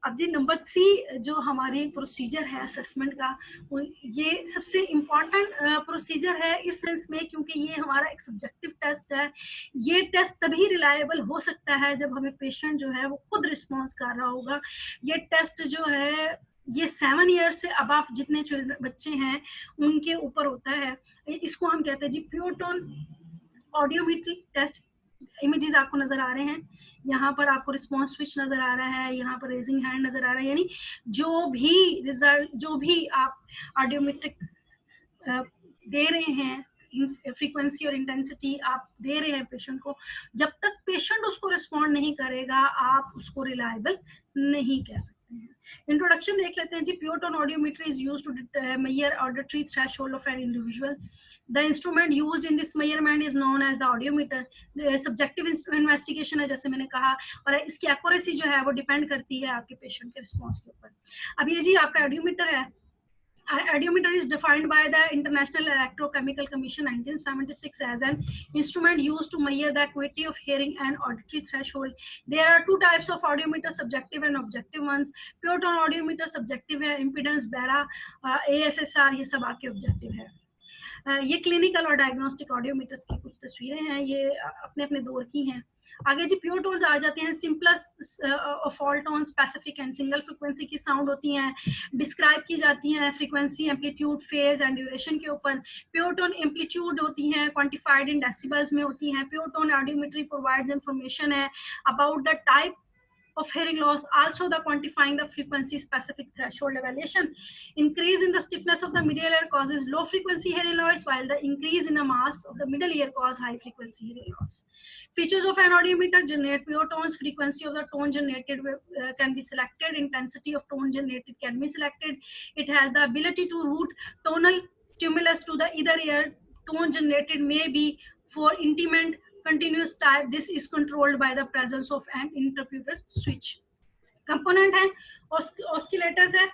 अब जी नंबर 3 जो हमारी प्रोसीजर है असेसमेंट का, ये सबसे इम्पॉर्टेंट प्रोसीजर है इस सेंस में क्योंकि ये हमारा एक सब्जेक्टिव टेस्ट है। ये टेस्ट तभी रिलायबल हो सकता है जब हमें पेशेंट जो है वो खुद रिस्पॉन्स कर रहा होगा। ये टेस्ट जो है ये 7 ईयर्स से अबव जितने बच्चे हैं उनके ऊपर होता है। इसको हम कहते हैं जी pure tone audiometry test. Images आपको नजर आ रहे हैं, यहाँ पर आपको रिस्पॉन्स स्विच नजर आ रहा है, यहाँ पर रेजिंग हैंड नजर आ रहा है, यानी जो भी रिजल्ट जो भी आप ऑडियोमेट्रिक दे रहे हैं, फ्रीक्वेंसी और इंटेंसिटी आप दे रहे हैं पेशेंट को, जब तक पेशेंट उसको रिस्पॉन्ड नहीं करेगा आप उसको रिलायबल नहीं कह सकते हैं। इंट्रोडक्शन देख लेते हैं जी। Pure tone audiometry is used to measure auditory threshold of an individual. The instrument used in this measurement is known as the audiometer. Subjective investigation है जैसे मैंने कहा, और इसकी एक्यूरेसी जो है वो डिपेंड करती है आपके पेशेंट के रिस्पॉन्स के ऊपर। अब ये जी आपका ऑडियोमीटर है। Audiometer is defined by the International Electrochemical Commission 1976 as an instrument used to measure the acuity of hearing and auditory threshold. There are two types of audiometer, subjective and objective ones. Pure tone audiometer subjective है, impedance, BARA, ASSR ये सब आपके objective है। ये clinical और diagnostic ऑडियोमीटर्स की कुछ तस्वीरें हैं, ये अपने अपने दौर की हैं। आगे जी प्योर टोन्स आ जाते हैं। Simplest of all tone, specific and single frequency की साउंड होती हैं, डिस्क्राइब की जाती हैं frequency, amplitude, phase and duration के ऊपर। प्योर टोन एम्पलीट्यूड होती हैं, क्वांटिफाइड इन डेसिबल्स में होती हैं। Pure tone audiometry provides information है about the type of hearing loss, also the quantifying the frequency specific threshold evaluation. Increase in the stiffness of the middle ear causes low frequency hearing loss, while the increase in the mass of the middle ear cause high frequency hearing loss. Features of an audiometer: generate pure tones, frequency of the tone generated can be selected, intensity of tone generated can be selected. It has the ability to route tonal stimulus to the either ear. Tone generated may be for intimate continuous type. This is controlled by the presence of an interpreter switch. Component है, oscillators है,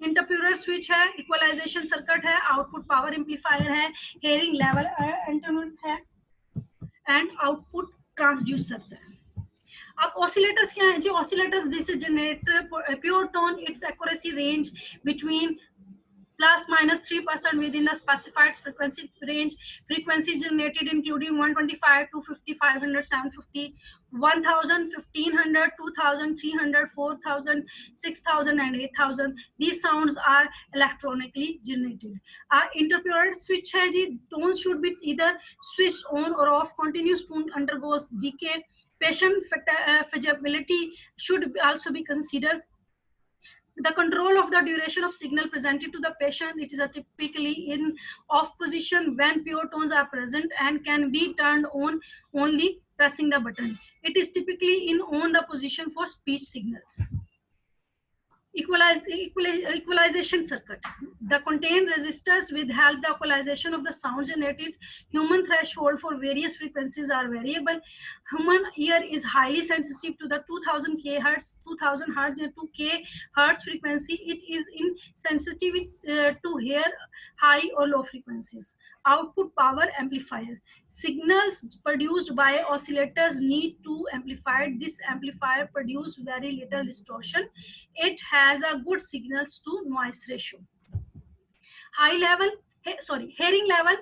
interpreter switch है, equalization circuit है, output power amplifier है, hearing level antenna है, and output transducers है। अब oscillators क्या है जी? Oscillators, this is generator pure tone, its accuracy range between plus minus 3% within the specified frequency range. Frequencies generated including 125, 250, 500, 750, 1000, 1500, 2000, 300, 4000, 6000 and 8000. These sounds are electronically generated. Interpreter switch है जी, tones should be either switched on or off. Continuous tone undergoes decay. Patient fatigability should also be considered. The control of the duration of signal presented to the patient, it is typically in off position when pure tones are present and can be turned on only pressing the button. It is typically in on the position for speech signals. Equalization circuit. The contained resistors will help the equalization of the sound generated. Human threshold for various frequencies are variable. Human ear is highly sensitive to the 2000 kHz, 2000 Hz and 2 kHz frequency. It is insensitive to hear high or low frequencies. Output power amplifier. Signals produced by oscillators need to amplify. This amplifier produces very little distortion. It has a good signals to noise ratio. Hearing level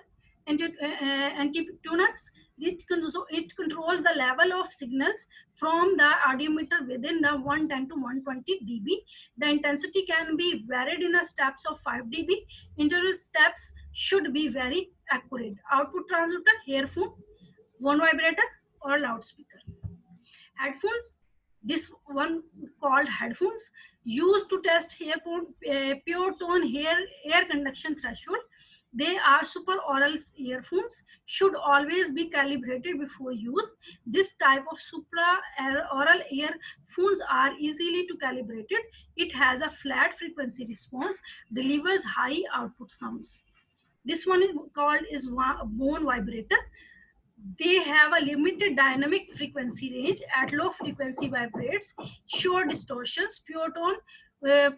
anti-tuners. It controls the level of signals from the audiometer within the 110 to 120 dB. The intensity can be varied in a steps of 5 dB. Interval steps should be very accurate. Output transmitter, earphone, one vibrator or loudspeaker. Headphones. This one called headphones, used to test pure tone air conduction threshold. They are supra-oral earphones, should always be calibrated before use. This type of supra-oral earphones are easily to calibrated. It has a flat frequency response, delivers high output sounds. This one is called bone vibrator. They have a limited dynamic frequency range. At low frequency vibrates, show distortions. Pure tone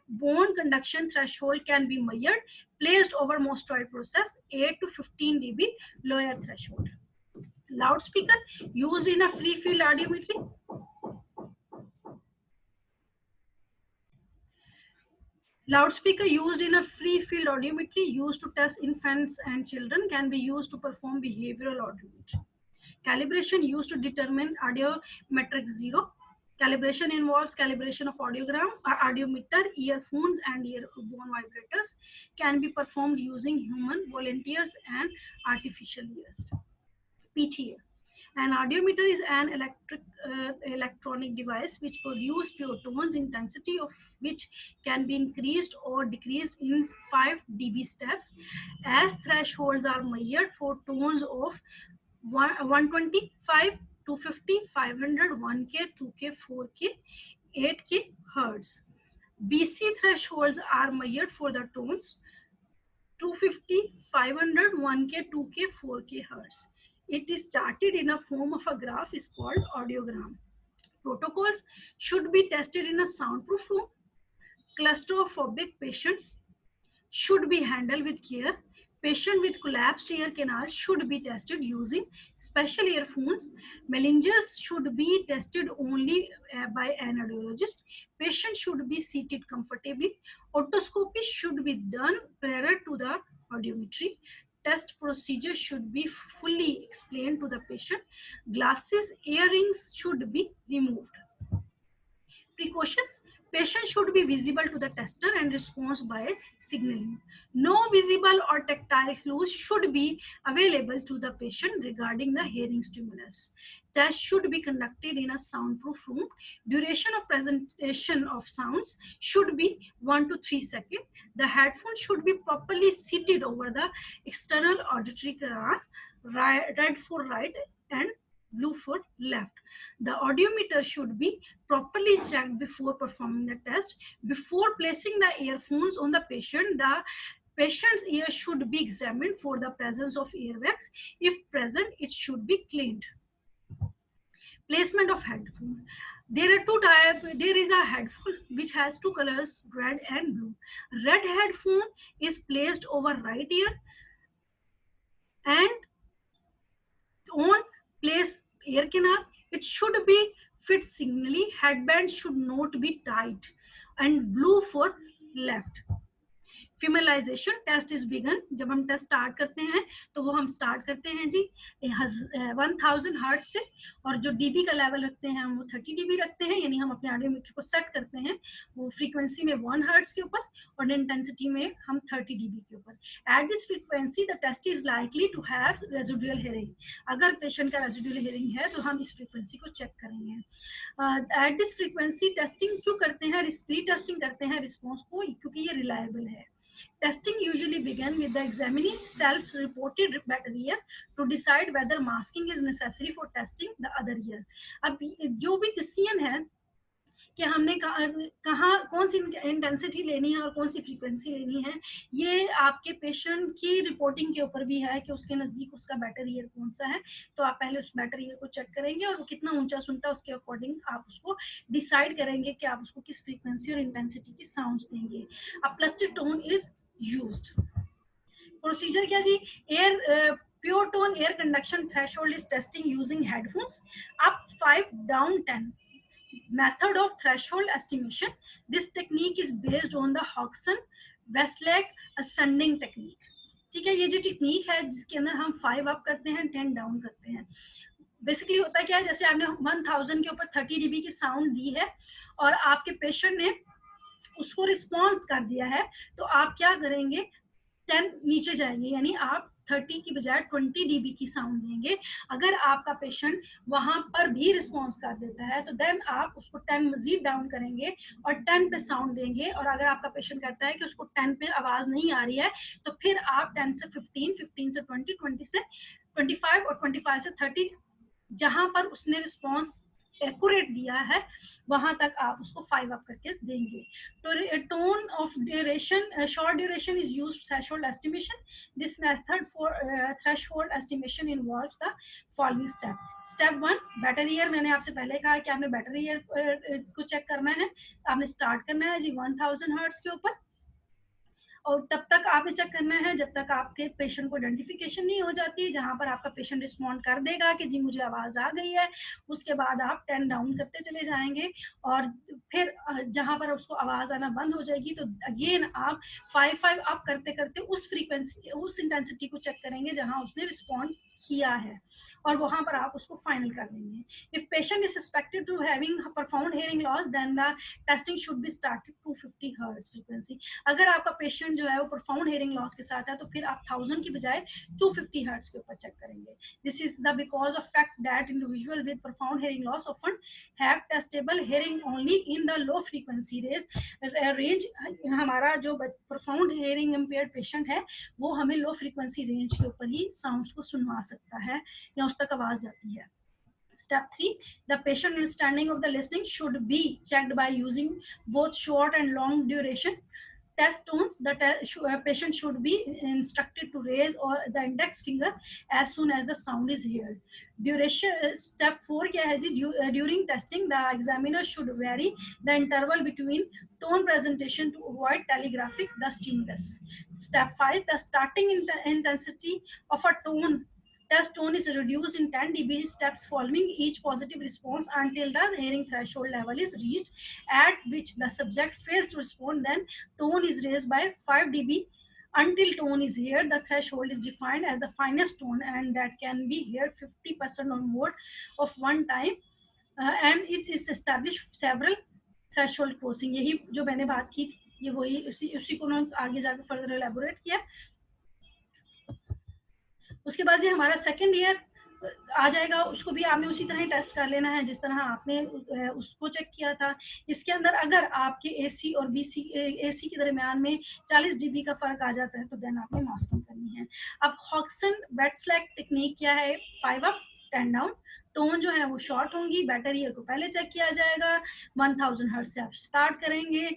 bone conduction threshold can be measured, placed over mastoid process, 8 to 15 dB lower threshold. Loudspeaker used in a free field audiometry. Loudspeaker used in a free field audiometry used to test infants and children can be used to perform behavioral audiometry. Calibration used to determine audiometric zero. Calibration involves calibration of audiometer, earphones, and earphone vibrators can be performed using human volunteers and artificial ears. PTA. An audiometer is an electronic device which produces pure tones, intensity of which can be increased or decreased in 5 dB steps, as thresholds are measured for tones of 125, 250, 500, 1K, 2K, 4K, 8K hertz. BC thresholds are measured for the tones 250, 500, 1K, 2K, 4K hertz. It is charted in a form of a graph is called audiogram. Protocols should be tested in a soundproof room. Claustrophobic patients should be handled with care. Patient with collapsed ear canal should be tested using special earphones. Meninges should be tested only by an audiologist. Patient should be seated comfortably. Otoscopy should be done prior to the audiometry. Test procedure should be fully explained to the patient. Glasses, earrings should be removed. Precautions: patient should be visible to the tester and response by signaling. No visible or tactile clues should be available to the patient regarding the hearing stimulus. Test should be conducted in a soundproof room. Duration of presentation of sounds should be 1 to 3 seconds. The headphone should be properly seated over the external auditory canal, red for right and blue for left. The audiometer should be properly checked before performing the test. Before placing the earphones on the patient's ear should be examined for the presence of earwax. If present, it should be cleaned. Placement of headphone. There are two types. There is a headphone which has two colors, red and blue. Red headphone is placed over right ear and on place ear canal. It should be fit signally. Headband should not be tight. And blue for left. Familiarization test is begun. जब हम test start करते हैं तो वो हम start करते हैं जी 1000 hertz से, और जो डीबी का लेवल रखते हैं हम वो 30 डीबी रखते हैं, यानी हम अपने ऑडियोमीटर को सेट करते हैं वो फ्रीक्वेंसी में 1 हर्ट्ज के ऊपर और इंटेंसिटी में हम 30 डीबी के ऊपर. At this frequency the test is likely to have residual hearing. अगर पेशेंट का रेजिडुअल हियरिंग है तो हम इस फ्रीक्वेंसी को चेक करेंगे. एट दिस फ्रीक्वेंसी टेस्टिंग क्यों करते हैं, रीटेस्टिंग करते हैं रिस्पॉन्स को, क्योंकि ये रिलायबल है. Testing usually begin with the examining self-reported better ear to decide whether masking is necessary for testing the other ear. अब जो भी डिसीजन है कि हमने कहाँ कौन सी इंटेंसिटी लेनी है और कौन सी फ्रीक्वेंसी लेनी है, ये आपके पेशेंट की रिपोर्टिंग के ऊपर भी है कि उसके नज़दीक उसका बेटर ईयर कौन सा है. तो आप पहले उस बेटर ईयर को चेक करेंगे और वो कितना ऊंचा सुनता है उसके अकॉर्डिंग आप उसको डिसाइड करेंगे कि आप उसको किस फ्रीक्वेंसी और इंटेंसिटी की साउंड्स देंगे. A plastic tone is used. Procedure क्या जी, air pure tone air conduction threshold is testing using headphones up 5 down 10. Method of threshold estimation. This technique is based on the Hodgson-Westlake ascending technique. ठीक है, ये जो technique है जिसके अंदर हम 5 up करते हैं 10 डाउन करते हैं. बेसिकली होता क्या है, जैसे आपने 1000 के ऊपर 30 dB की साउंड दी है और आपके पेशेंट ने उसको रिस्पॉन्स कर दिया है, तो आप क्या करेंगे 10 नीचे जाएंगे, यानी आप 30 की बजाय 20 dB की साउंड देंगे. अगर आपका पेशेंट वहां पर भी रिस्पॉन्स कर देता है तो देन आप उसको 10 मजीद डाउन करेंगे और 10 पे साउंड देंगे. और अगर आपका पेशेंट कहता है कि उसको 10 पे आवाज नहीं आ रही है तो फिर आप 10 से 15, 15 से 20, 20 से 25 और 25 से 30 जहां पर उसने रिस्पॉन्स एक्यूरेट दिया है वहां तक आप उसको 5 अप करके देंगे. तो tone of duration, short duration is used threshold estimation. This method for threshold estimation involves the following step. Step 1, better year. मैंने आपसे पहले कहा कि आपने बेटर ईयर को चेक करना है. आपने स्टार्ट करना है जी 1000 हर्ट्ज के ऊपर. और तब तक आपने चेक करना है जब तक आपके पेशेंट को आइडेंटिफिकेशन नहीं हो जाती, जहाँ पर आपका पेशेंट रिस्पॉन्ड कर देगा कि जी मुझे आवाज़ आ गई है, उसके बाद आप 10 डाउन करते चले जाएंगे। और फिर जहाँ पर उसको आवाज़ आना बंद हो जाएगी तो अगेन आप 5-5 अप करते करते उस फ्रीक्वेंसी, उस इंटेंसिटी को चेक करेंगे जहाँ उसने रिस्पॉन्ड किया है, और वहां पर आप उसको फाइनल कर देंगे। If patient is suspected to having profound hearing loss then the testing should be started 250 hertz frequency. अगर आपका पेशेंट जो है वो प्रोफाउंड हियरिंग लॉस के साथ है तो फिर आप 1000 की बजाय 250 हर्ट्ज के ऊपर चेक करेंगे। This is the because of fact that individual with profound hearing loss often have testable hearing only in the low frequency range. हमारा जो प्रोफाउंड हियरिंग इम्पेयर्ड पेशेंट है वो हमें लो फ्रीक्वेंसी रेंज के ऊपर ही साउंड्स को सुनवा सकता है या उस तक आवाज जाती है। Step 3, the patient understanding of the listening should be checked by using both short and long duration test tones. The patient should be instructed to raise or the index finger as soon as the sound is heard. Duration, step 4 क्या है जी, during testing the examiner should vary the interval between tone presentation to avoid telegraphic the stimulus. Step 5, the starting intensity of a tone test tone is reduced in 10 dB steps following each positive response until the hearing threshold level is reached, at which the subject fails to respond. Then tone is raised by 5 dB until tone is heard. The threshold is defined as the finest tone and that can be heard 50% or more of one time, and it is established several threshold crossing. यही जो मैंने बात की ये वही उसी को उन्होंने आगे जाकर फर्दर एलेबोरेट किया। उसके बाद ये हमारा सेकंड ईयर आ जाएगा, उसको भी आपने उसी तरह टेस्ट कर लेना है जिस तरह आपने उसको चेक किया था। इसके अंदर अगर आपके एसी और बीसी एसी के दरमियान में 40 dB का फर्क आ जाता है तो देन आपने मास्किंग करनी है। अब हॉक्सन वेट्सलैक टेक्निक क्या है, 5 अप 10 डाउन। टोन जो है वो शॉर्ट होंगी, बेटर ईयर को पहले चेक किया जाएगा, 1000 हर्ट्ज से आप स्टार्ट करेंगे।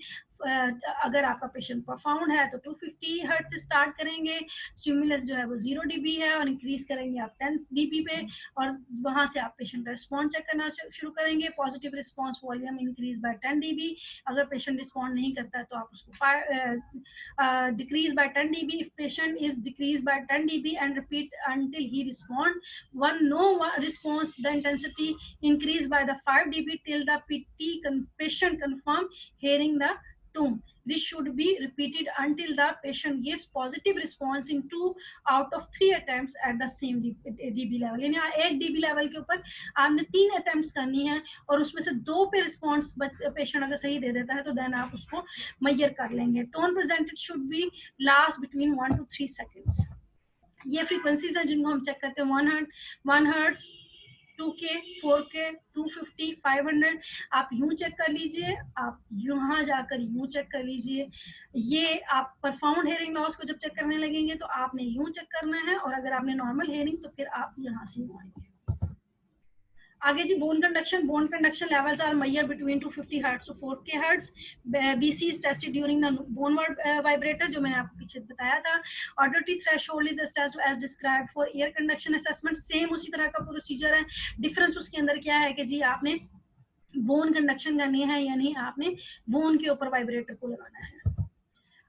अगर आपका पेशेंट प्रोफाउंड है तो 250 हर्ट्ज से स्टार्ट करेंगे। स्टिमुलस जो है वो 0 dB है और इंक्रीज करेंगे आप 10 dB पे, और वहां से आप पेशेंट का रिस्पॉन्स चेक करना शुरू करेंगे। Positive response volume increase by 10 dB। अगर पेशेंट रिस्पॉन्ड नहीं करता है तो आप उसको decrease by 10 dB। If patient is decrease by 10 dB and repeat until he respond. One no response, the intensity increase by the 5 dB till the patient confirm hearing the tone. This should be repeated until the patient gives positive response in 2 out of 3 attempts at the same dB level. यानी 1 dB level के ऊपर आपने 3 attempts करनी है और उसमें से 2 पे रिस्पॉन्स पेशेंट अगर सही दे देता है तो देन आप उसको मेजर कर लेंगे। Tone presented should be last between 1 to 3 seconds. ये फ्रीक्वेंसीज हैं जिनको हम चेक करते हैं, 1 हर्ट्ज, 2K, 4K, 250, 500। आप यूं चेक कर लीजिए, आप यहाँ जाकर यूं चेक कर लीजिए। ये आप प्रोफाउंड हियरिंग लॉस को जब चेक करने लगेंगे तो आपने यूं चेक करना है, और अगर आपने नॉर्मल हियरिंग तो फिर आप यहाँ से आएंगे। आगे जी bone conduction levels are measured between 250 hertz to 4K hertz. BC is tested during the boneward vibrator जो मैंने आपको पीछे बताया था। Auditory threshold is assessed as described for ear conduction assessment. Same उसी तरह का प्रोसीजर है, डिफरेंस उसके अंदर क्या है कि जी आपने बोन कंडक्शन करनी है यानी आपने बोन के ऊपर वाइब्रेटर को लगाना है।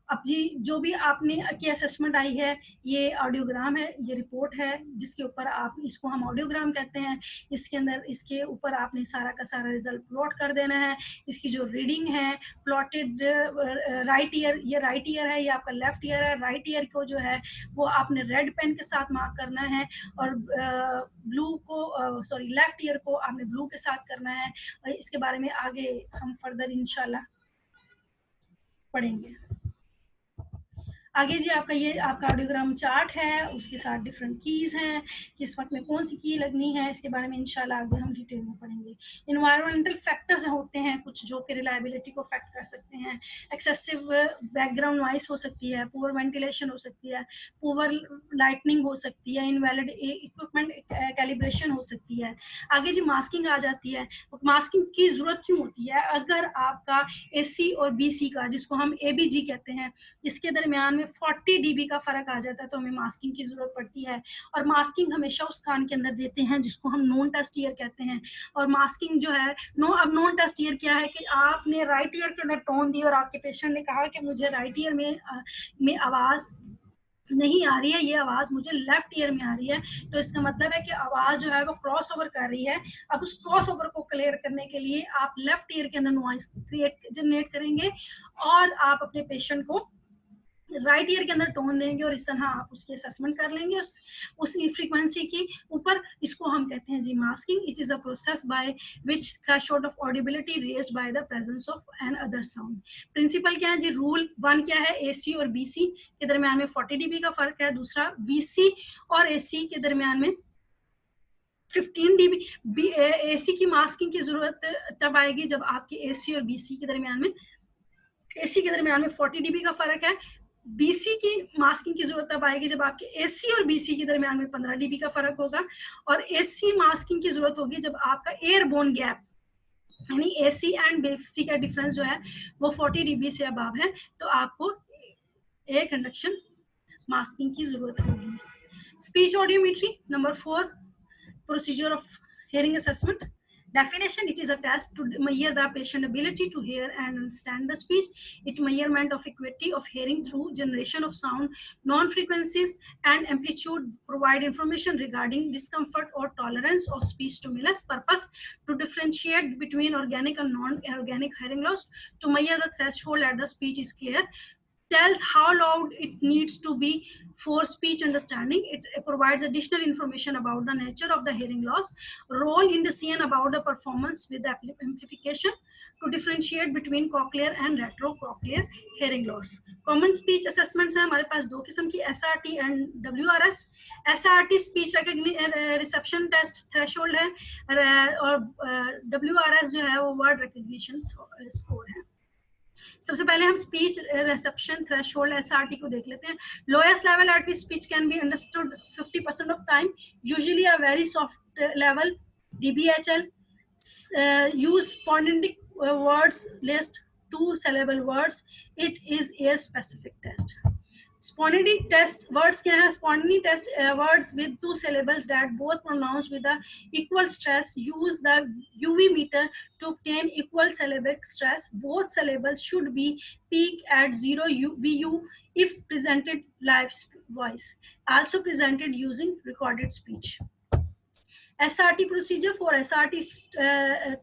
अब जी जो भी आपने की असेसमेंट आई है ये ऑडियोग्राम है, ये रिपोर्ट है जिसके ऊपर आप, इसको हम ऑडियोग्राम कहते हैं। इसके अंदर इसके ऊपर आपने सारा का सारा रिजल्ट प्लॉट कर देना है। इसकी जो रीडिंग है प्लॉटेड राइट ईयर, ये राइट ईयर है, ये आपका लेफ्ट ईयर है। राइट ईयर को जो है वो आपने रेड पेन के साथ मार्क करना है और ब्लू को लेफ्ट ईयर को आपने ब्लू के साथ करना है। इसके बारे में आगे हम फर्दर इंशाल्लाह पढ़ेंगे। आगे जी आपका ये आपका ऑडियोग्राम चार्ट है, उसके साथ डिफरेंट कीज हैं, किस वक्त में कौन सी की लगनी है, इसके बारे में इंशाल्लाह आगे हम डिटेल में पढ़ेंगे। इन्वायरमेंटल फैक्टर्स होते हैं कुछ जो कि रिलायबिलिटी को अफेक्ट कर सकते हैं। एक्सेसिव बैकग्राउंड नॉइस हो सकती है, पुअर वेंटिलेशन हो सकती है, पुअर लाइटनिंग हो सकती है, इनवैलिड इक्विपमेंट कैलिब्रेशन हो सकती है। आगे जी मास्किंग आ जाती है। मास्किंग की जरूरत क्यों होती है? अगर आपका AC और BC का, जिसको हम ABG कहते हैं, इसके दरमियान हमें 40 dB का फर्क आ जाता है तो हमें मास्किंग की जरूरत पड़ती है, और मास्किंग हमेशा उस कान के अंदर देते हैं जिसको हम नॉन टेस्ट ईयर कहते हैं। और मास्किंग जो है अब नॉन टेस्ट ईयर क्या है कि आपने राइट ईयर के अंदर टोन दी और आपके पेशेंट ने कहा कि मुझे राइट ईयर में आवाज नहीं आ रही है, ये आवाज मुझे लेफ्ट ईयर में आ रही है, तो इसका मतलब है कि आवाज जो है वो क्रॉस ओवर कर रही है। अब उस क्रॉस ओवर को क्लियर करने के लिए आप लेफ्ट ईयर के अंदर नॉइस जनरेट करेंगे और आप अपने पेशेंट को राइट ईयर के अंदर टोन देंगे और इस तरह आप उसकी असेसमेंट कर लेंगे उस फ्रीक्वेंसी की ऊपर। इसको हम कहते हैं जी masking. It is a process by which threshold of audibility raised by the presence of another sound. Principle क्या है जी? रूल 1 क्या है? एसी और बीसी के दरमियान में 40 dB का फर्क है। दूसरा, बीसी और एसी के दरमियान में 15 dB। एसी की मास्किंग की जरूरत तब आएगी जब आपकी एसी और बीसी के दरमियान में 40 dB का फर्क है। बीसी की मास्किंग की जरूरत तब आएगी जब आपके एसी और बीसी के दरमियान में 15 dB का फर्क होगा। और एसी मास्किंग की जरूरत होगी जब आपका एयरबोर्न गैप यानी एसी एंड बीसी का डिफरेंस जो है वो 40 dB से अबव है, तो आपको एयर कंडक्शन मास्किंग की जरूरत होगी। Speech audiometry number 4, procedure of hearing assessment. Definition: it is a test to measure the patient ability to hear and understand the speech. It measurement of acuity of hearing through generation of sound, non-frequencies and amplitude, provide information regarding discomfort or tolerance of speech stimulus. Purpose: to differentiate between organic and non-organic hearing loss, to measure the threshold at the speech is clear, tells how loud it needs to be for speech understanding. It provides additional information about the nature of the hearing loss, role in decision about the performance with the amplification, to differentiate between cochlear and retrocochlear hearing loss. Common speech assessments है हमारे पास दो किस्म की, SRT and WRS. SRT speech reception test threshold है और WRS जो है वो word recognition score है। सबसे पहले हम स्पीच रिसेप्शन थ्रेशोल्ड एसआरटी को देख लेते हैं। Lowest level at which speech can be understood 50% of time, usually a very soft level, DBHL. Use spondaic words list 2 syllable words. It is a specific test. Spondylotist test words क्या है? Spondylotist test words with 2 syllables that both pronounced with the equal stress. Use the UV meter to obtain equal syllabic stress. Both syllables should be peak at 0 VU if presented live voice. Also presented using recorded speech. SRT procedure: for SRT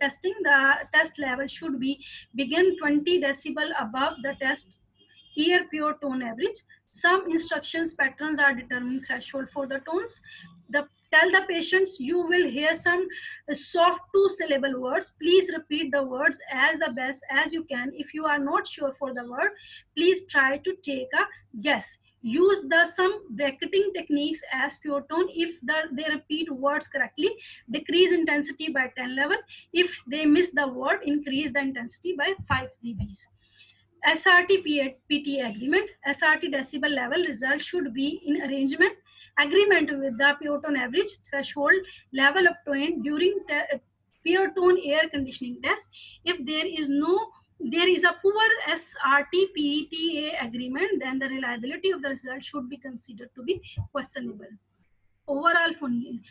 testing, the test level should be begin 20 decibel above the test ear pure tone average. Some instructions patterns are determining threshold for the tones. Tell the patients you will hear some soft 2 syllable words. Please repeat the words as the best as you can. If you are not sure for the word, please try to take a guess. Use some bracketing techniques as pure tone. If they repeat words correctly, decrease intensity by 10 level. If they miss the word, increase the intensity by 5 dBs. SRT PT agreement. SRT decibel level result should be in agreement with the pure tone average threshold level obtained during the pure tone air conditioning test. If there is a poor SRT PTA agreement, then the reliability of the result should be considered to be questionable. Overall phonics.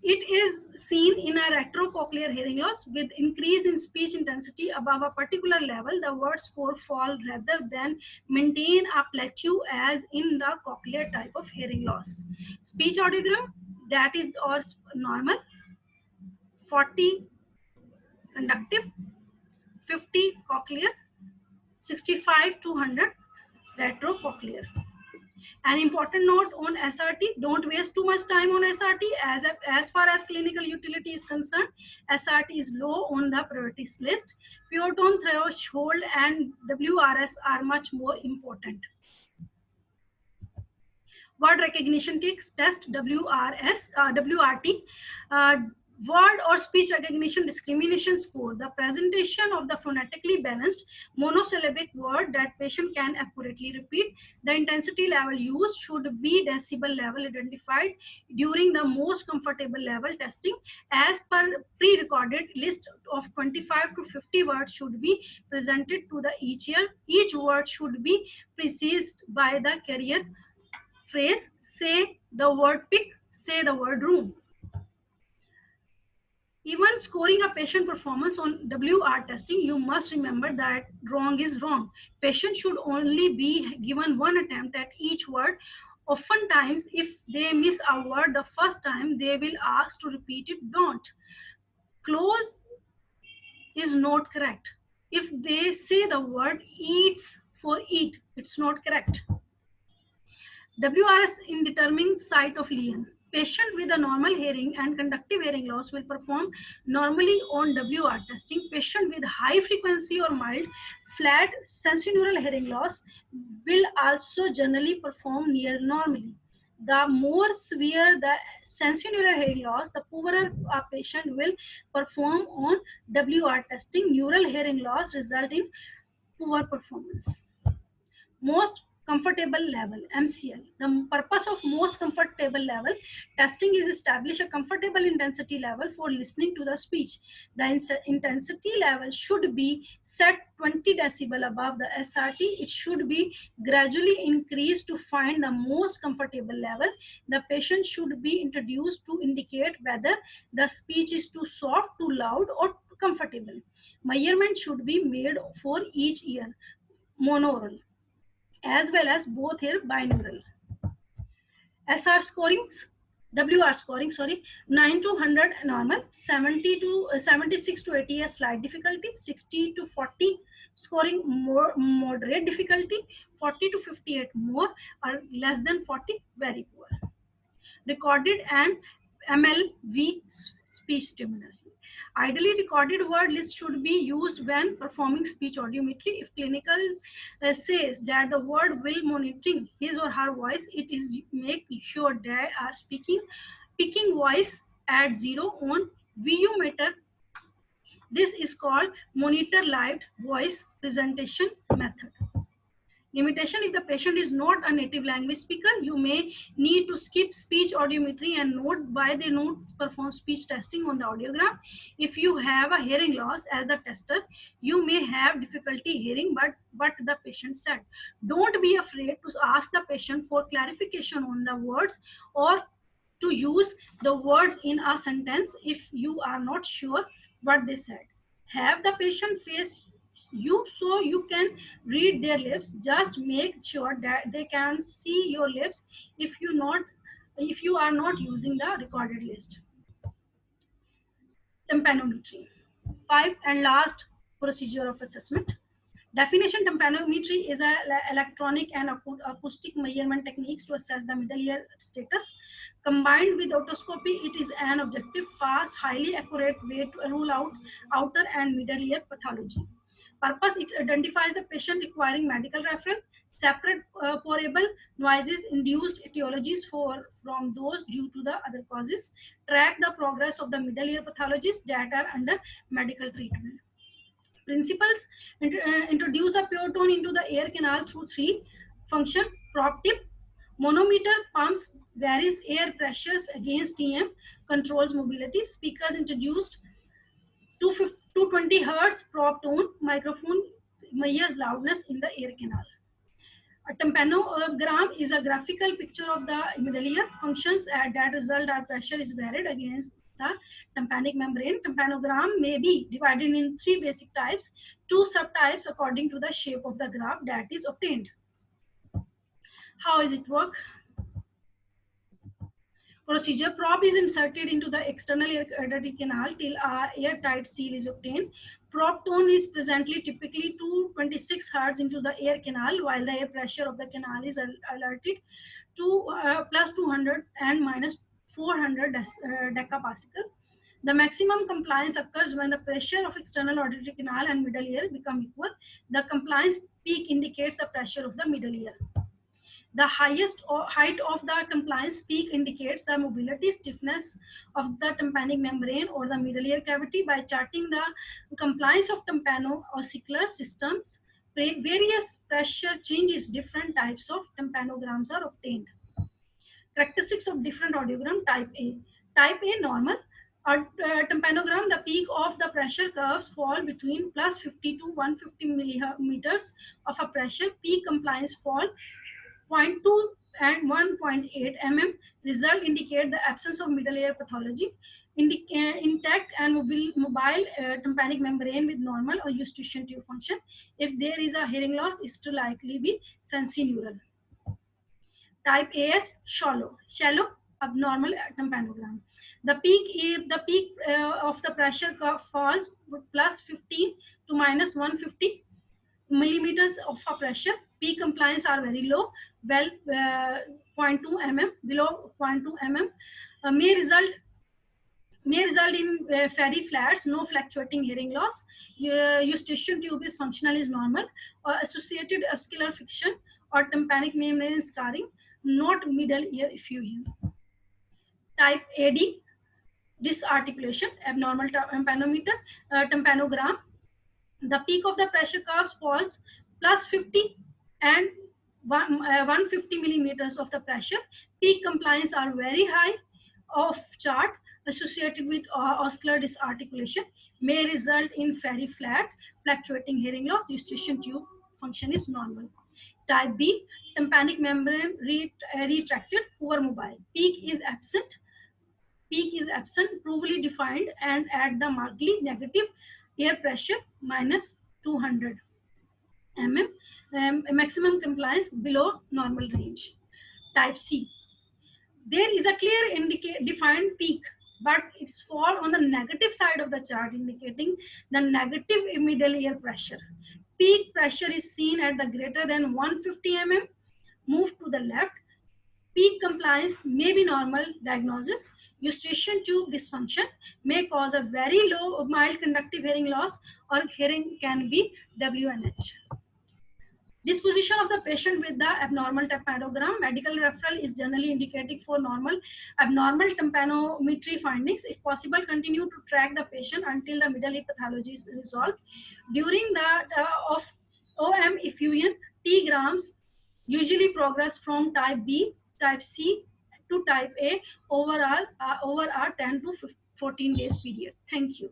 It is seen in a retrocochlear hearing loss. With increase in speech intensity above a particular level, the word score fall rather than maintain a plateau as in the cochlear type of hearing loss. Speech audiogram, that is or normal, 40 conductive, 50 cochlear, 65 to 100 retrocochlear. An important note on SRT: don't waste too much time on SRT. As far as clinical utility is concerned, SRT is low on the priorities list. Pure tone threshold and WRS are much more important. Word recognition test, WRT. Word or speech recognition discrimination score, the presentation of the phonetically balanced monosyllabic word that patient can accurately repeat. The intensity level used should be decibel level identified during the most comfortable level testing. As per pre-recorded list of 25 to 50 words should be presented to the each ear. Each word should be preceded by the carrier phrase, say the word pick, say the word room. Even scoring a patient performance on WR testing, you must remember that wrong is wrong. Patient should only be given one attempt at each word. Oftentimes, if they miss a word the first time, they will ask to repeat it. Don't. Close is not correct. If they say the word eats for eat, it's not correct. WRS in determining sight of lesion. Patient with a normal hearing and conductive hearing loss will perform normally on WR testing. Patient with high frequency or mild flat sensorineural hearing loss will also generally perform near normally. The more severe the sensorineural hearing loss, the poorer a patient will perform on WR testing. Neural hearing loss result in poor performance. Most comfortable level, MCL. The purpose of most comfortable level testing is establish a comfortable intensity level for listening to the speech. The intensity level should be set 20 decibel above the SRT. It should be gradually increased to find the most comfortable level. The patient should be introduced to indicate whether the speech is too soft, too loud, or comfortable. Measurement should be made for each ear, monaural, as well as both ear binaural. SR scoring, WR scoring, sorry, 9 to 100 normal, 70 to 76 to 80 a slight difficulty, 60 to 40 scoring more moderate difficulty, 40 to 58 more, or less than 40 very poor. Recorded and MLV speech stimulus. Ideally, recorded word list should be used when performing speech audiometry. If clinical says that the word will monitoring his or her voice, it is make sure they are picking voice at 0 on VU meter. This is called monitor live voice presentation method. Limitation: if the patient is not a native language speaker, you may need to skip speech audiometry and note by the notes perform speech testing on the audiogram. If you have a hearing loss as the tester, you may have difficulty hearing what the patient said. Don't be afraid to ask the patient for clarification on the words or to use the words in a sentence if you are not sure what they said. Have the patient face you so you can read their lips. Just make sure that they can see your lips if you are not using the recorded list. Tympanometry. 5 and last procedure of assessment. Definition: tympanometry is an electronic and acoustic measurement techniques to assess the middle ear status. Combined with otoscopy, it is an objective, fast, highly accurate way to rule out outer and middle ear pathology. Purpose: it identifies a patient requiring medical reference, separate portable noises, induced etiologies from those due to the other causes, track the progress of the middle ear pathologies that are under medical treatment. Principles: introduce a pure tone into the ear canal through 3 function. Prop tip: monometer pumps varies air pressures against TM, controls mobility. Speakers introduced 220 Hz prop tone. Microphone measures loudness in the ear canal. A tympanogram is a graphical picture of the middle ear. Functions at that result are pressure is varied against the tympanic membrane. Tympanogram may be divided in 3 basic types, 2 subtypes according to the shape of the graph that is obtained. How is it work? Procedure: prop is inserted into the external auditory canal till a airtight seal is obtained. Prop tone is presently typically 226 Hz into the air canal, while the air pressure of the canal is alerted to plus 200 and minus 400 decapascal. The maximum compliance occurs when the pressure of external auditory canal and middle ear become equal. The compliance peak indicates the pressure of the middle ear. The highest height of the compliance peak indicates the mobility stiffness of the tympanic membrane or the middle ear cavity. By charting the compliance of tympano-ossicular systems, various pressure changes, different types of tympanograms are obtained. Characteristics of different audiogram. Type A. Type A normal. Tympanogram, the peak of the pressure curves fall between plus 50 to 150 millimeters of a pressure. Peak compliance fall 0.2 and 1.8 mm. Result indicate the absence of middle ear pathology. Intact and mobile tympanic membrane with normal or eustachian tube function. If there is a hearing loss, it will likely be sensorineural. Type AS shallow abnormal tympanogram. The peak of the pressure curve falls plus 15 to minus 150 millimeters of a pressure. Peak compliance are very low, well 0.2 mm, below 0.2 mm. May result in fairy flats, no fluctuating hearing loss. Eustachian tube is functional, is normal, or associated ossicular friction or tympanic membrane scarring, not middle ear effusion. Type AD, disarticulation, abnormal tympanogram. The peak of the pressure curves falls plus 50 and 150 millimeters of the pressure. Peak compliance are very high of chart associated with ocular disarticulation, may result in very flat, fluctuating hearing loss. Eustachian tube function is normal. Type B, tympanic membrane retracted, poor mobile. Peak is absent, poorly defined, and at the markedly negative air pressure minus 200 mm, maximum compliance below normal range. Type C, there is a clear defined peak, but it's fall on the negative side of the chart, indicating the negative middle ear pressure. Peak pressure is seen at the greater than 150 mm. Move to the left. Peak compliance may be normal diagnosis. Eustachian tube dysfunction may cause a very low mild conductive hearing loss, or hearing can be WNH. Disposition of the patient with the abnormal tympanogram. Medical referral is generally indicated for abnormal tympanometry findings. If possible, continue to track the patient until the middle ear pathology is resolved. During the of OM effusion, T grams usually progress from type B, type C to type A over a 10 to 14 days period. Thank you.